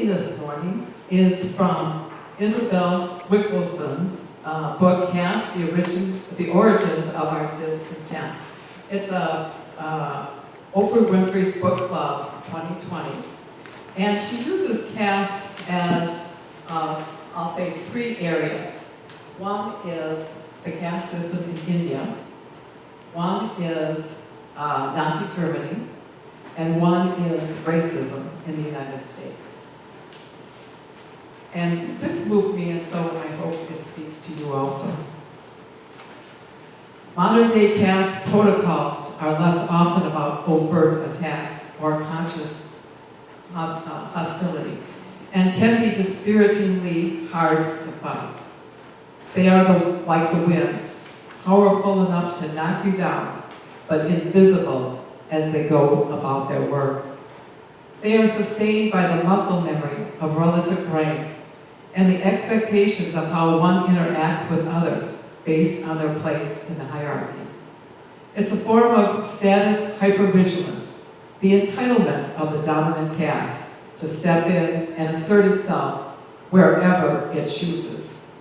reading this morning is from Isabel Wickelson's book, Caste, the Origins of Our Discontent. It's Oprah Winfrey's Book Club 2020. And she uses caste as, I'll say, 3 areas. One is the caste system in India. One is Nazi Germany. And one is racism in the United States. And this moved me, and so I hope it speaks to you also. Modern-day caste protocols are less often about overt attacks or conscious hostility, and can be dispiritingly hard to fight. They are like the wind, powerful enough to knock you down, but invisible as they go about their work. They are sustained by the muscle memory of relative rank and the expectations of how one interacts with others based on their place in the hierarchy. It's a form of status hypervigilance, the entitlement of the dominant caste to step in and assert itself wherever it chooses,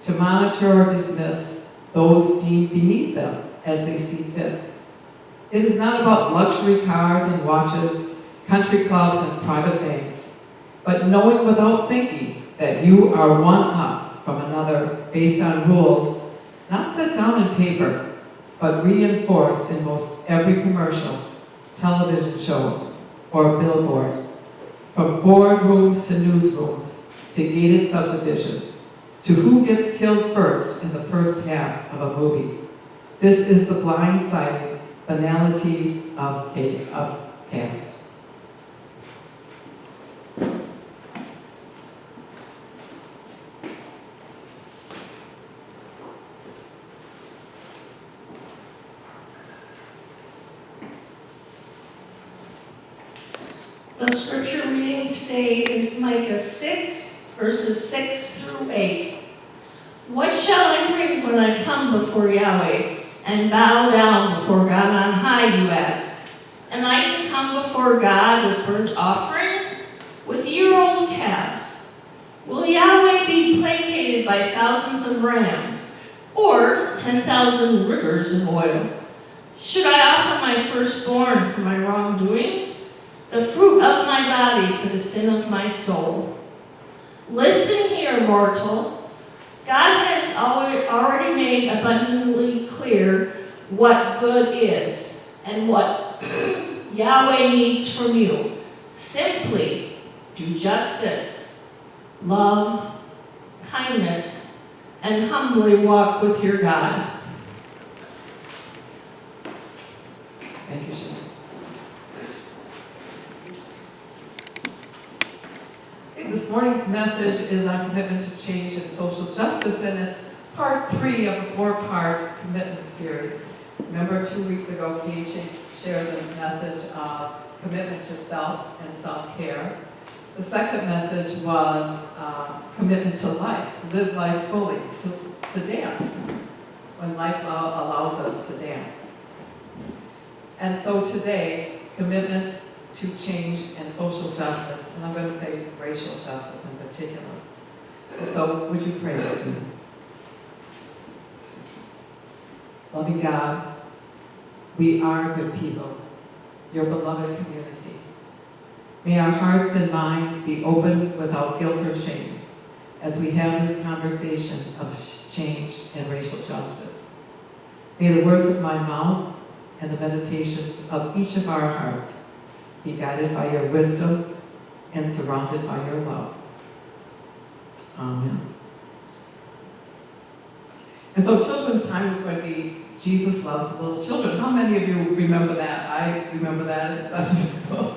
to monitor or dismiss those deemed beneath them as they see fit. It is not about luxury cars and watches, country clubs and private banks, but knowing without thinking that you are one up from another based on rules not set down in paper, but reinforced in most every commercial, television show, or billboard. From boardrooms to newsrooms, to gated subdivisions, to who gets killed first in the first half of a movie. This is the blindsiding banality of caste. The scripture reading today is Micah 6, verses 6 through 8. What shall I bring when I come before Yahweh and bow down before God on high, you ask? Am I to come before God with burnt offerings, with year-old calves? Will Yahweh be placated by thousands of rams, or 10,000 rivers of oil? Should I offer my firstborn for my wrongdoings, the fruit of my body for the sin of my soul? Listen here, mortal. God has already made abundantly clear what good is and what Yahweh needs from you. Simply do justice, love, kindness, and humbly walk with your God. Thank you, Shannon. This morning's message is on commitment to change and social justice, and it's part 3 of a 4-part commitment series. Remember 2 weeks ago, Kate shared the message of commitment to self and self-care. The second message was commitment to life, to live life fully, to dance, when life allows us to dance. And so today, commitment to change and social justice, and I'm going to say racial justice in particular. And so, would you pray with me? Loving God, we are good people, your beloved community. May our hearts and minds be open without guilt or shame as we have this conversation of change and racial justice. May the words of my mouth and the meditations of each of our hearts be guided by your wisdom and surrounded by your love. Amen. And so children's time is going to be Jesus Loves the Little Children. How many of you remember that? I remember that in Sunday school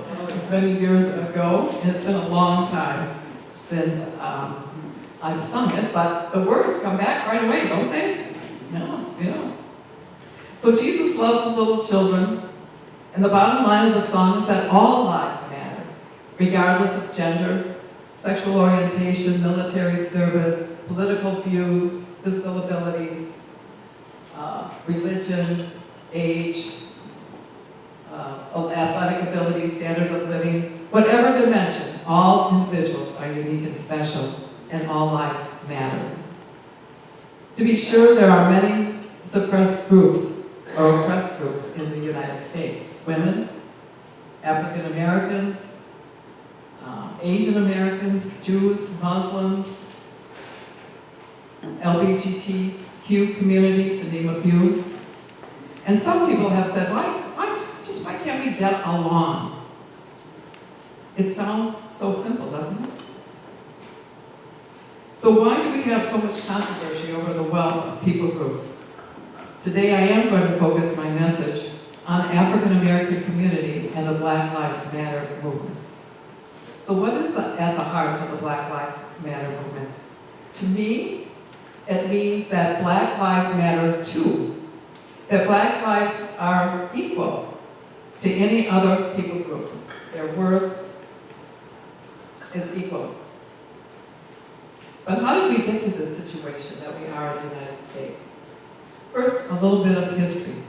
many years ago. And it's been a long time since I've sung it, but the words come back right away, don't they? No. So Jesus loves the little children. And the bottom line of the song is that all lives matter, regardless of gender, sexual orientation, military service, political views, physical abilities, religion, age, athletic ability, standard of living, whatever dimension, all individuals are unique and special, and all lives matter. To be sure, there are many suppressed groups or oppressed groups in the United States. Women, African Americans, Asian Americans, Jews, Muslims, LGBTQ community, to name a few. And some people have said, why can't we get along? It sounds so simple, doesn't it? So why do we have so much controversy over the wealth of people groups? Today I am going to focus my message on African American community and the Black Lives Matter movement. So what is at the heart of the Black Lives Matter movement? To me, it means that Black lives matter too. That Black lives are equal to any other people group. Their worth is equal. But how did we get to this situation that we are in the United States? First, a little bit of history.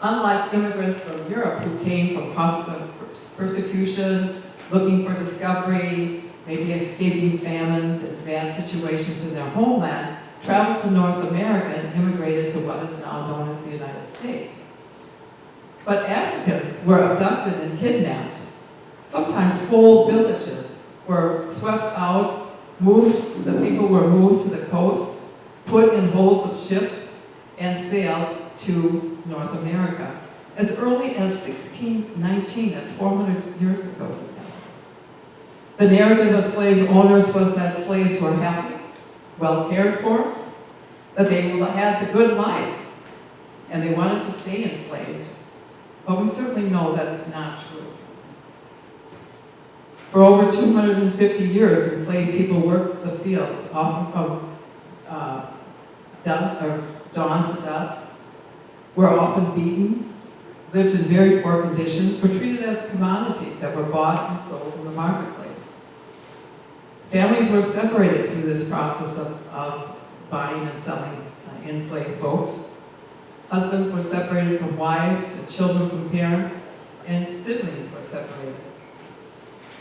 Unlike immigrants from Europe who came from persecution, looking for discovery, maybe escaping famines and bad situations in their homeland, traveled to North America and immigrated to what is now known as the United States. But Africans were abducted and kidnapped. Sometimes whole villages were swept out, the people were moved to the coast, put in holds of ships, and sailed to North America. As early as 1619, that's 400 years ago, this happened. The narrative of slave owners was that slaves were happy, well cared for, that they had the good life, and they wanted to stay enslaved. But we certainly know that's not true. For over 250 years, enslaved people worked the fields, often from dawn to dusk, were often beaten, lived in very poor conditions, were treated as commodities that were bought and sold in the marketplace. Families were separated through this process of buying and selling enslaved folks. Husbands were separated from wives, and children from parents, and siblings were separated.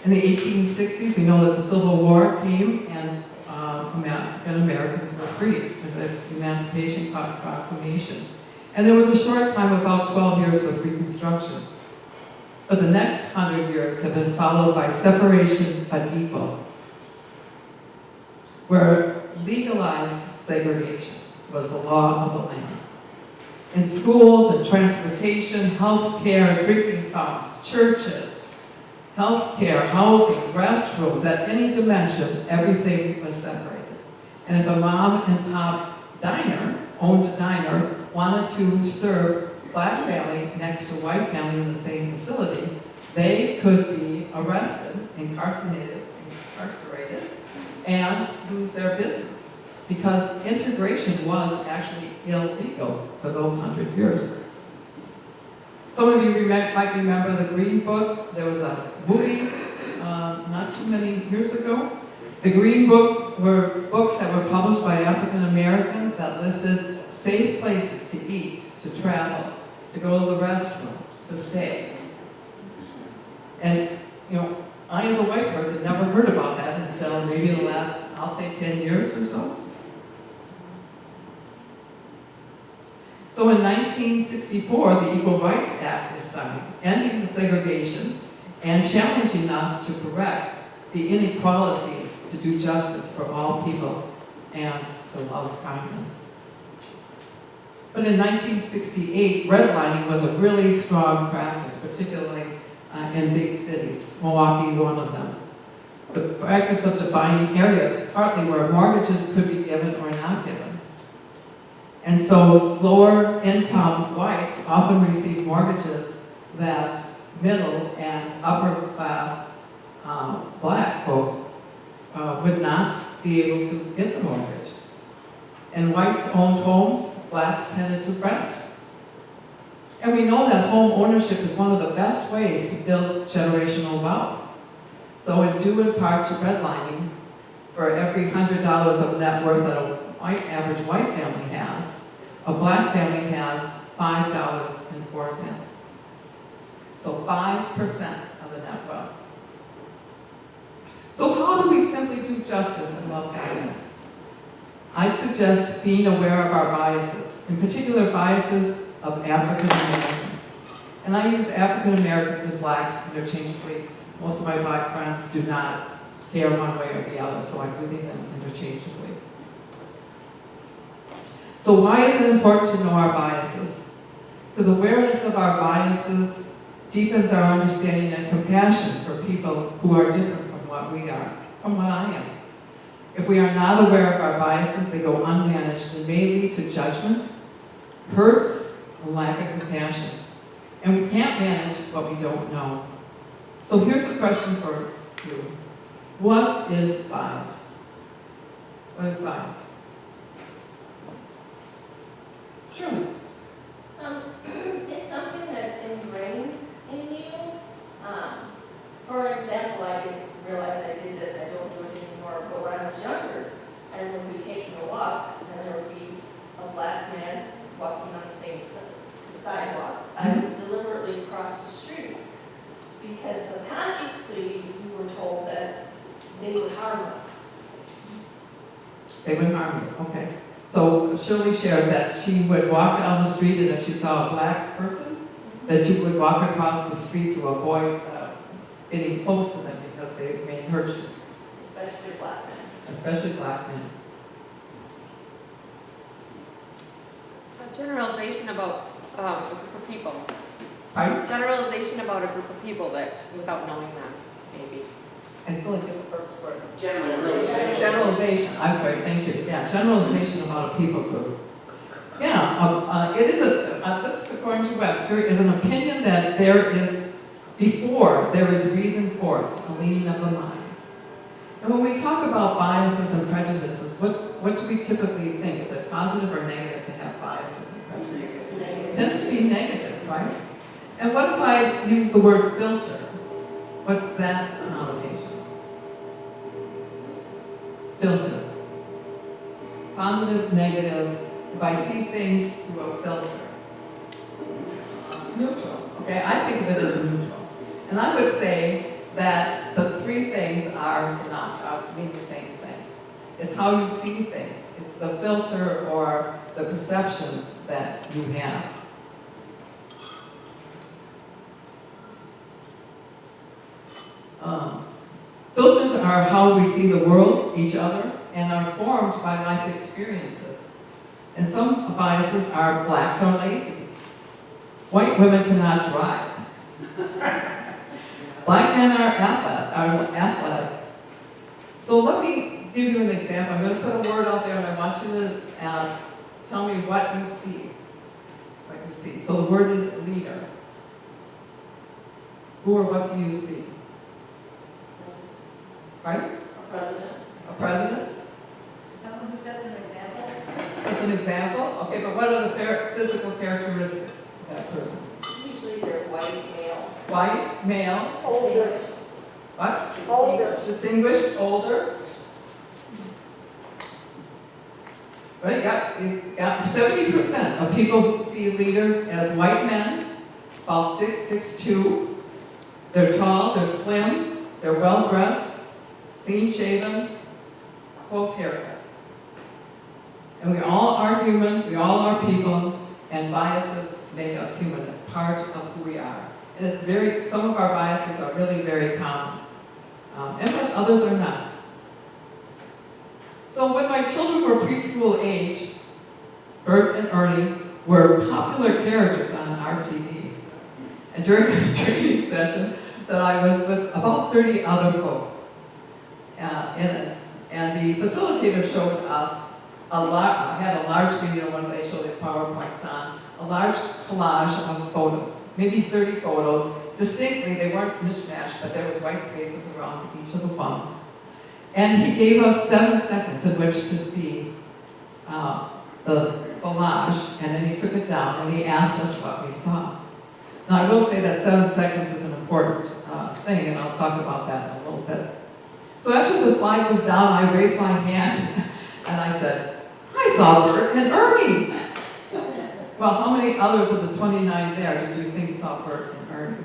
In the 1860s, we know that the Civil War came and African Americans were freed with the Emancipation Proclamation. And there was a short time, about 12 years, with Reconstruction. But the next 100 years have been followed by separation but equal, where legalized segregation was the law of the land. In schools and transportation, health care, drinking fountains, churches, health care, housing, restrooms, at any dimension, everything was separated. And if a mom and pop owned a diner, wanted to serve black family next to white family in the same facility, they could be arrested, incarcerated, and lose their business, because integration was actually illegal for those 100 years. Some of you might remember the Green Book. There was a movie not too many years ago. The Green Book were books that were published by African Americans that listed safe places to eat, to travel, to go to the restroom, to stay. And, I as a white person never heard about that until maybe the last, I'll say 10 years or so. So in 1964, the Equal Rights Act is signed, ending the segregation and challenging us to correct the inequalities, to do justice for all people, and to love kindness. But in 1968, redlining was a really strong practice, particularly in big cities, Milwaukee one of them. The practice of defining areas, partly where mortgages could be given or not given. And so lower income whites often receive mortgages that middle and upper class black folks would not be able to get the mortgage. And whites owned homes, blacks tended to rent. And we know that home ownership is one of the best ways to build generational wealth. So in due in part to redlining, for every $100 of net worth that a average white family has, a black family has $5.04. So 5% of the net wealth. So how do we simply do justice and love kindness? I'd suggest being aware of our biases, in particular biases of African Americans. And I use African Americans and blacks interchangeably. Most of my black friends do not care one way or the other, so I'm using them interchangeably. So why is it important to know our biases? Because awareness of our biases deepens our understanding and compassion for people who are different from what we are, from what I am. If we are not aware of our biases, they go unmanaged and may lead to judgment, hurts, and lack of compassion. And we can't manage what we don't know. So here's a question for you. What is bias? What is bias? Sure. It's something that's ingrained in you. For example, I didn't realize I did this, I don't do it anymore, but when I was younger, and when we taking a walk, and there would be a black man walking on the same sidewalk, I would deliberately cross the street, because subconsciously, we were told that they would harm us. They would harm you, okay. So Shirley shared that she would walk down the street and if she saw a black person, that you would walk across the street to avoid getting close to them because they may hurt you. Especially black men. Especially black men. A generalization about a group of people. Pardon? Generalization about a group of people that, without knowing them, maybe. I still didn't get the first word. Generalization. Generalization, I'm sorry, thank you. Yeah, generalization about a people group. Yeah, it is this is according to Webster, is an opinion that there is, before there is reason for it, a leaning of the mind. And when we talk about biases and prejudices, what do we typically think? Is it positive or negative to have biases and prejudices? It tends to be negative, right? And what if I use the word filter? What's that connotation? Filter. Positive, negative. If I see things through a filter. Neutral. Okay, I think of it as neutral. And I would say that the three things mean the same thing. It's how you see things. It's the filter or the perceptions that you have. Filters are how we see the world, each other, and are formed by life experiences. And some biases are blacks are lazy. White women cannot drive. Black men are athletic. So let me give you an example. I'm going to put a word out there and I want you to tell me what you see. What you see. So the word is leader. Who or what do you see? Right? A president. A president? Someone who sets an example. Sets an example? Okay, but what are the physical characteristics of that person? Usually they're white, male. White, male, Older. what? Older. Distinguished, older. Well, you got 70% of people who see leaders as white men, about 6'2". They're tall, they're slim, they're well-dressed, clean-shaven, close haircut. And we all are human, we all are people, and biases make us human. It's part of who we are. And it's some of our biases are really very common. And others are not. So when my children were preschool age, Bert and Ernie were popular characters on RTV. And during a training session that I was with about 30 other folks, and the facilitator showed us had a large video, one they showed the PowerPoints on, a large collage of photos, maybe 30 photos. Distinctly, they weren't mishmashed, but there was white spaces around each of the ones. And he gave us 7 seconds in which to see the collage, and then he took it down and he asked us what we saw. Now, I will say that 7 seconds is an important thing, and I'll talk about that in a little bit. So after the slide was down, I raised my hand and I said, I saw Bert and Ernie. Well, how many others of the 29 there did you think saw Bert and Ernie?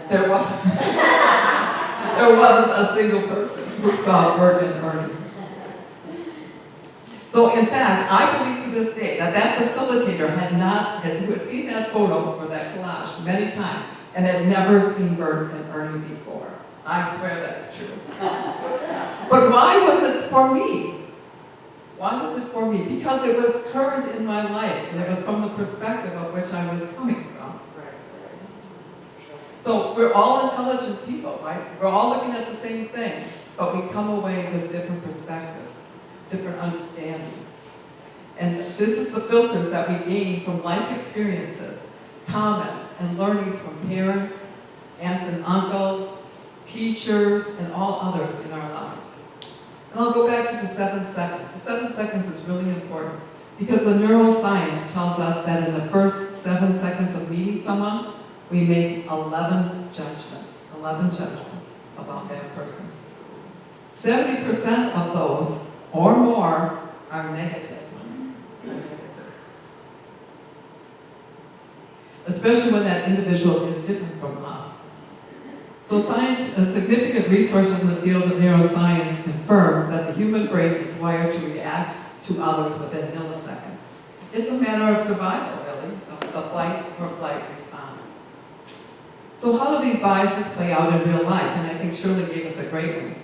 There there wasn't a single person who saw Bert and Ernie. So in fact, I believe to this day that facilitator who had seen that photo or that collage many times and had never seen Bert and Ernie before. I swear that's true. But why was it for me? Why was it for me? Because it was current in my life, and it was from the perspective of which I was coming from. So we're all intelligent people, right? We're all looking at the same thing, but we come away with different perspectives, different understandings. And this is the filters that we gain from life experiences, comments, and learnings from parents, aunts and uncles, teachers, and all others in our lives. And I'll go back to the 7 seconds. The 7 seconds is really important because the neuroscience tells us that in the first 7 seconds of meeting someone, we make 11 judgments about that person. 70% of those or more are negative. Especially when that individual is different from us. So a significant research in the field of neuroscience confirms that the human brain is wired to react to others within milliseconds. It's a matter of survival, really, the fight or flight response. So how do these biases play out in real life? And I think Shirley gave us a great one.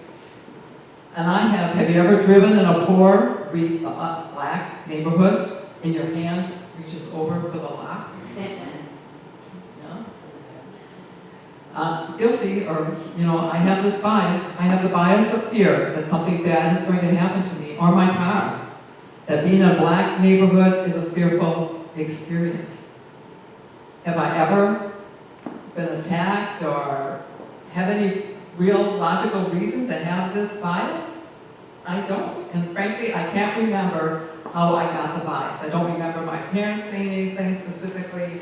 And have you ever driven in a poor, black neighborhood and your hand reaches over for the lock? Guilty, or, I have this bias. I have the bias of fear that something bad is going to happen to me, or my car. That being in a black neighborhood is a fearful experience. Have I ever been attacked or have any real logical reason to have this bias? I don't. And frankly, I can't remember how I got the bias. I don't remember my parents saying anything specifically.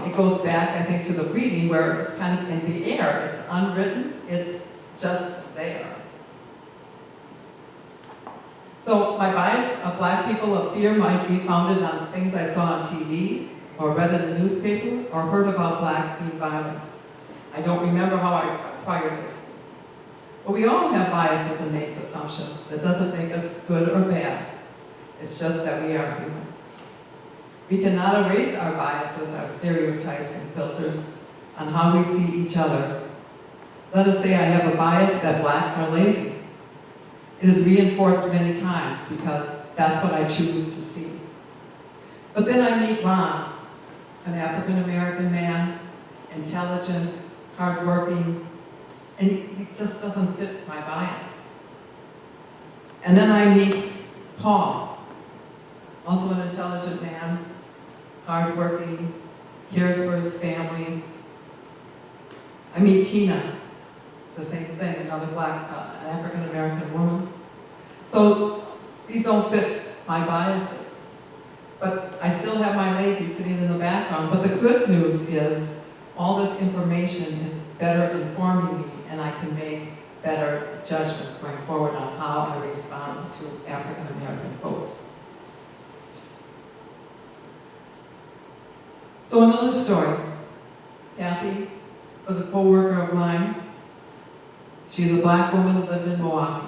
It goes back, I think, to the reading where it's kind of in the air. It's unwritten. It's just there. So my bias of black people of fear might be founded on things I saw on TV or read in the newspaper or heard about blacks being violent. I don't remember how I acquired it. But we all have biases and make assumptions. That doesn't make us good or bad. It's just that we are human. We cannot erase our biases, our stereotypes and filters on how we see each other. Let us say I have a bias that blacks are lazy. It is reinforced many times because that's what I choose to see. But then I meet Ron, an African-American man, intelligent, hardworking, and he just doesn't fit my bias. And then I meet Paul, also an intelligent man, hardworking, cares for his family. I meet Tina, it's the same thing, another black, African-American woman. So these don't fit my biases. But I still have my lazy sitting in the background. But the good news is all this information is better informing me, and I can make better judgments going forward on how I respond to African-American folks. So another story. Kathy was a co-worker of mine. She's a black woman who lived in Milwaukee.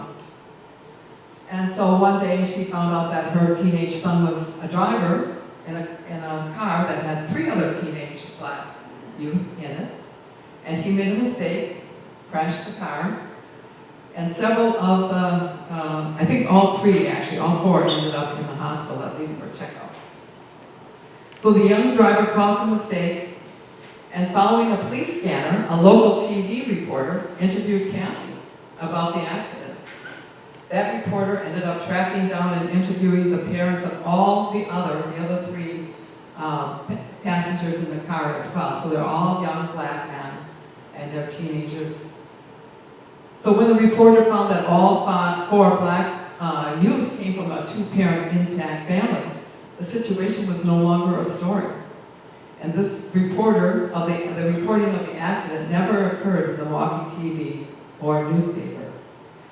And so one day she found out that her teenage son was a driver in a car that had 3 other teenage black youth in it. And he made a mistake, crashed the car, and several of the, I think all 3 actually, all 4 ended up in the hospital, at least for checkup. So the young driver caused a mistake, and following a police scanner, a local TV reporter interviewed Kathy about the accident. That reporter ended up tracking down and interviewing the parents of all the other 3 passengers in the car as well. So they're all young black men, and they're teenagers. So when the reporter found that all 4 black youth came from a 2-parent intact family, the situation was no longer a story. And this reporter of the reporting of the accident never occurred in the Milwaukee TV or newspaper,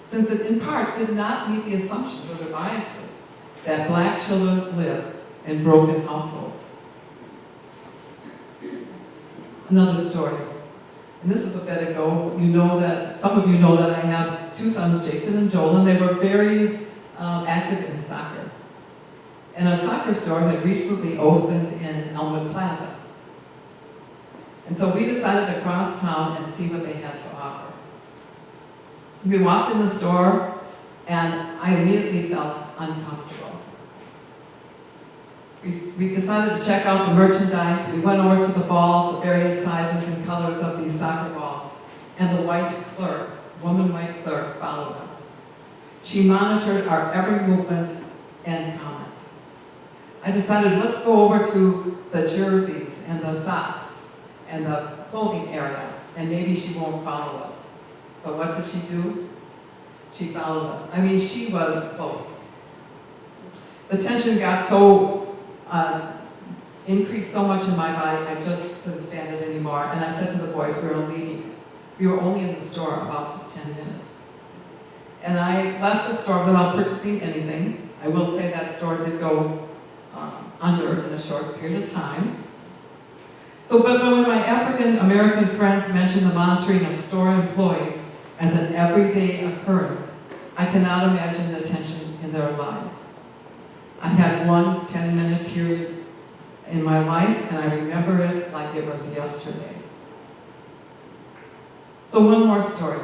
since it in part did not meet the assumptions or the biases that black children live in broken households. Another story. And this is a bit ago. You know that, some of you know that I have two sons, Jason and Joel, and they were very active in soccer. And a soccer store had recently opened in Elmwood Plaza. And so we decided to cross town and see what they had to offer. We walked in the store, and I immediately felt uncomfortable. We decided to check out the merchandise. We went over to the balls, the various sizes and colors of these soccer balls, and the white clerk, woman white clerk, followed us. She monitored our every movement and comment. I decided, let's go over to the jerseys and the socks and the clothing area, and maybe she won't follow us. But what did she do? She followed us. I mean, she was close. The tension got so increased so much in my body, I just couldn't stand it anymore. And I said to the boys, we were leaving. We were only in the store about 10 minutes. And I left the store without purchasing anything. I will say that store did go under in a short period of time. So, but when my African American friends mentioned the monitoring of store employees as an everyday occurrence, I cannot imagine the tension in their lives. I had one 10-minute period in my life, and I remember it like it was yesterday. So one more story.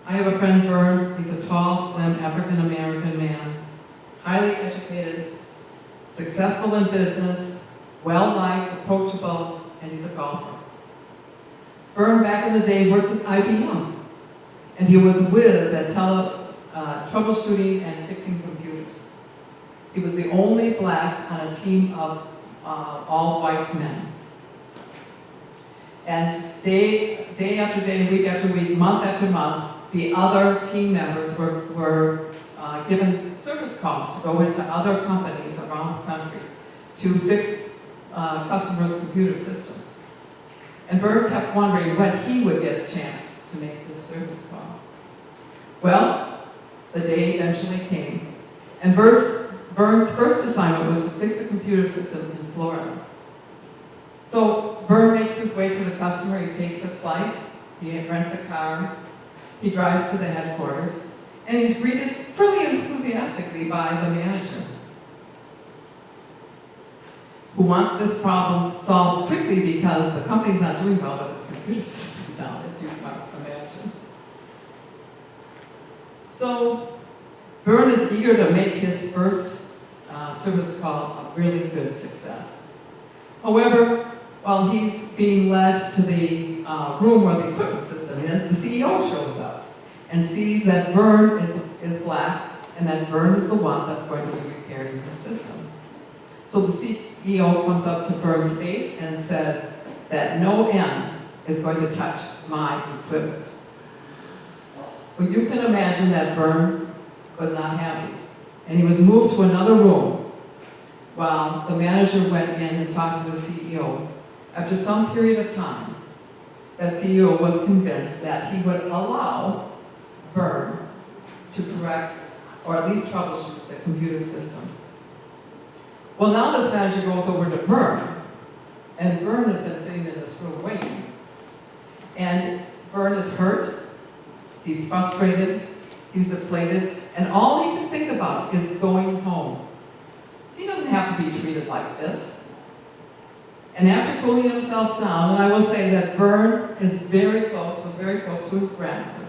I have a friend, Vern. He's a tall, slim, African-American man, highly educated, successful in business, well-liked, approachable, and he's a golfer. Vern, back in the day, worked at IBM, and he was whiz at troubleshooting and fixing computers. He was the only black on a team of all white men. And day after day, week after week, month after month, the other team members were given service calls to go into other companies around the country to fix customers' computer systems. And Vern kept wondering when he would get a chance to make this service call. Well, the day eventually came, and Vern's first assignment was to fix the computer system in Florida. So Vern makes his way to the customer, he takes a flight, he rents a car, he drives to the headquarters, and he's greeted fairly enthusiastically by the manager, who wants this problem solved quickly because the company's not doing well with its computer system down, as you might imagine. So Vern is eager to make his first service call a really good success. However, while he's being led to the room where the equipment system is, the CEO shows up and sees that Vern is black and that Vern is the one that's going to be repairing his system. So the CEO comes up to Vern's face and says that no M is going to touch my equipment. Well, you can imagine that Vern was not happy, and he was moved to another room while the manager went in and talked to the CEO. After some period of time, that CEO was convinced that he would allow Vern to correct or at least troubleshoot the computer system. Well, now this manager goes over to Vern, and Vern has been sitting in this room waiting. And Vern is hurt, he's frustrated, he's deflated, and all he can think about is going home. He doesn't have to be treated like this. And after cooling himself down, and I will say that Vern was very close to his grandmother.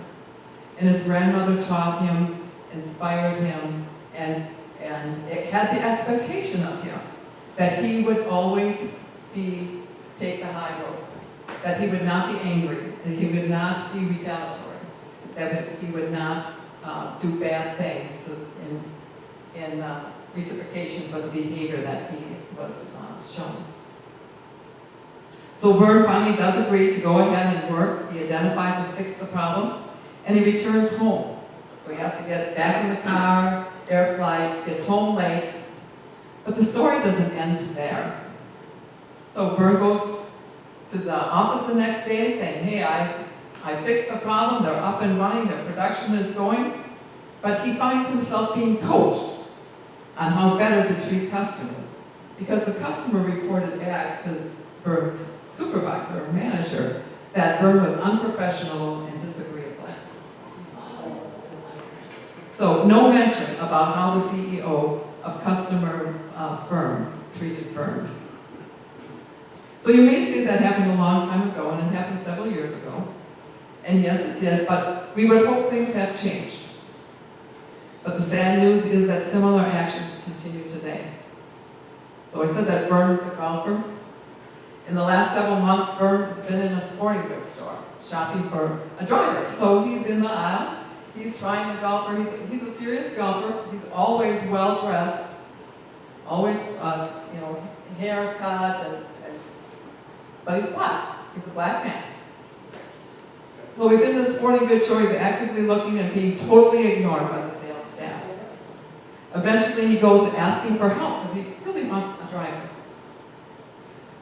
And his grandmother taught him, inspired him, and it had the expectation of him that he would always take the high road, that he would not be angry, that he would not be retaliatory, that he would not do bad things in reciprocation for the behavior that he was shown. So Vern finally does agree to go ahead and work. He identifies and fixes the problem, and he returns home. So he has to get back in the car, air flight, gets home late. But the story doesn't end there. So Vern goes to the office the next day saying, hey, I fixed the problem, they're up and running, their production is going. But he finds himself being coached on how better to treat customers, because the customer reported back to Vern's supervisor or manager that Vern was unprofessional and disagreeable. So no mention about how the CEO of customer firm treated Vern. So you may say that happened a long time ago, and it happened several years ago. And yes, it did, but we would hope things have changed. But the sad news is that similar actions continue today. So I said that Vern is a golfer. In the last several months, Vern has been in a sporting goods store, shopping for a driver. So he's in the aisle, he's trying a golfer, he's a serious golfer, he's always well-dressed, always, haircut, but he's black, he's a black man. So he's in the sporting goods store, he's actively looking and being totally ignored by the sales staff. Eventually he goes asking for help because he really wants a driver.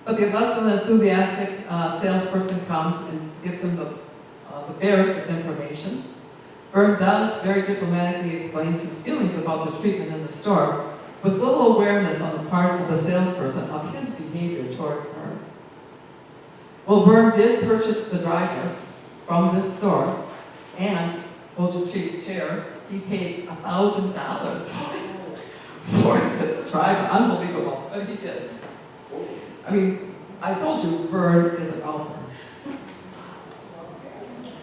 But the less than enthusiastic salesperson comes and gives him the barest of information. Vern does very diplomatically explains his feelings about the treatment in the store with little awareness on the part of the salesperson of his behavior toward Vern. Well, Vern did purchase the driver from this store, and, hold your chair, he paid $1,000 for this driver. Unbelievable, but he did. I mean, I told you, Vern is a golfer.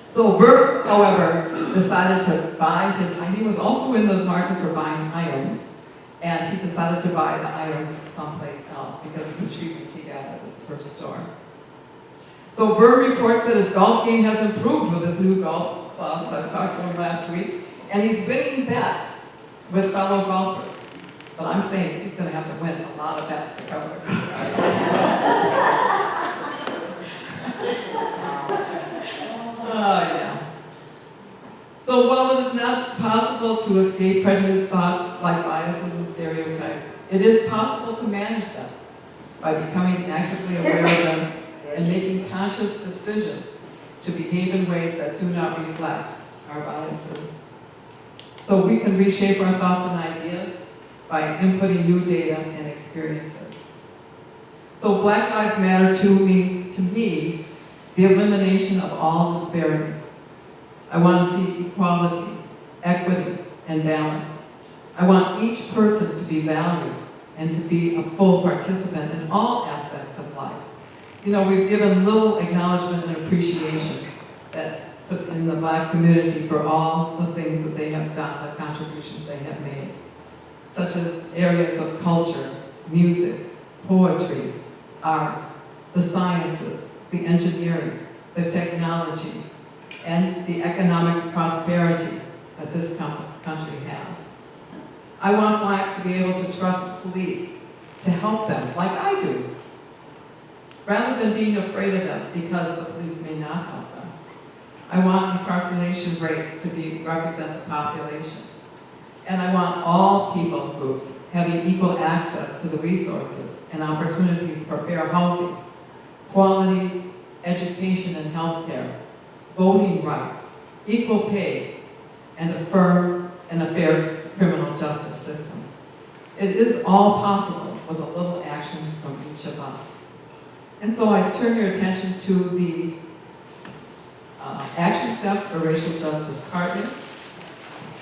So Vern, however, decided to buy he was also in the market for buying irons, and he decided to buy the irons someplace else because of the treatment he got at his first store. So Vern reports that his golf game has improved with his new golf clubs. I talked to him last week, and he's winning bets with fellow golfers. But I'm saying he's going to have to win a lot of bets to cover the cost. Yeah. So while it is not possible to escape prejudiced thoughts like biases and stereotypes, it is possible to manage them by becoming actively aware of them and making conscious decisions to behave in ways that do not reflect our biases. So we can reshape our thoughts and ideas by inputting new data and experiences. So Black Lives Matter too means, to me, the elimination of all disparities. I want to see equality, equity, and balance. I want each person to be valued and to be a full participant in all aspects of life. You know, we've given little acknowledgement and appreciation in the Black community for all the things that they have done, the contributions they have made, such as areas of culture, music, poetry, art, the sciences, the engineering, the technology, and the economic prosperity that this country has. I want Blacks to be able to trust the police to help them, like I do, rather than being afraid of them because the police may not help them. I want incarceration rates to represent the population. And I want all people groups having equal access to the resources and opportunities for fair housing, quality education and healthcare, voting rights, equal pay, and a firm and a fair criminal justice system. It is all possible with a little action from each of us. And so I turn your attention to the action steps for racial justice partners.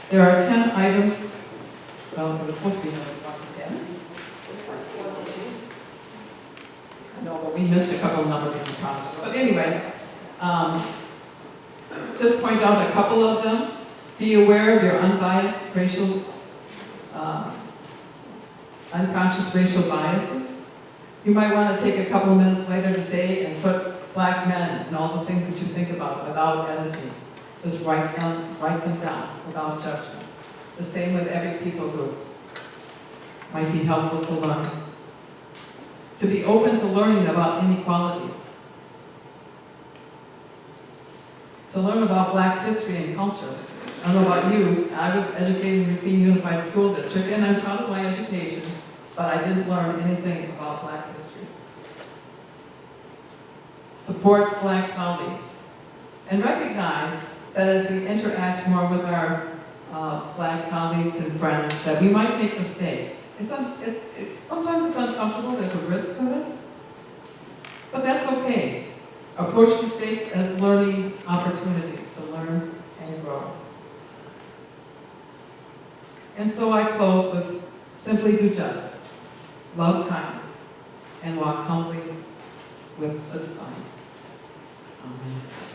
There are 10 items. Well, it was supposed to be number 1 to 10. I know, but we missed a couple of numbers in the process. But anyway, just point out a couple of them. Be aware of your unbiased racial, unconscious racial biases. You might want to take a couple of minutes later today and put Black men and all the things that you think about without editing. Just write them down without judgment. The same with every people group. Might be helpful to learn. To be open to learning about inequalities. To learn about Black history and culture. I don't know about you, I was educated in Racine Unified School District, and I'm proud of my education, but I didn't learn anything about Black history. Support Black colleagues. And recognize that as we interact more with our Black colleagues and friends, that we might make mistakes. Sometimes it's uncomfortable, there's a risk to it, but that's okay. Approach mistakes as learning opportunities to learn and grow. And so I close with simply do justice, love kindness, and walk humbly with the divine. Amen.